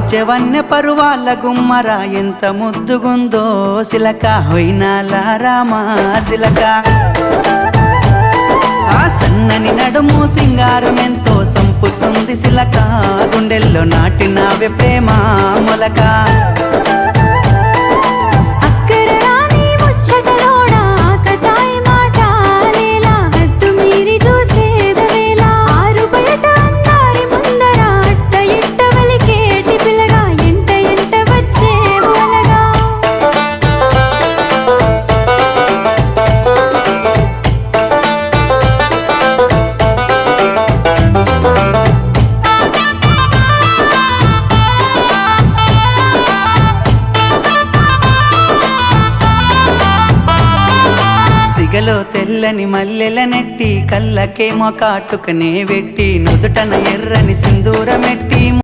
పంచవన్య పరువాల గుమ్మరా ఎంత ముద్దుగుందో సిలక హొయినాల రామా సిలక ఆ సన్నని నడుము సింగారం ఎంతో సంపుతుంది సిలక గుండెల్లో నాటినావే ప్రేమ మొలక సిగలో తెల్లని మల్లెల నెట్టి కళ్ళకేమో కాటుకనే వెట్టి నుదుటన ఎర్రని సింధూరమెట్టి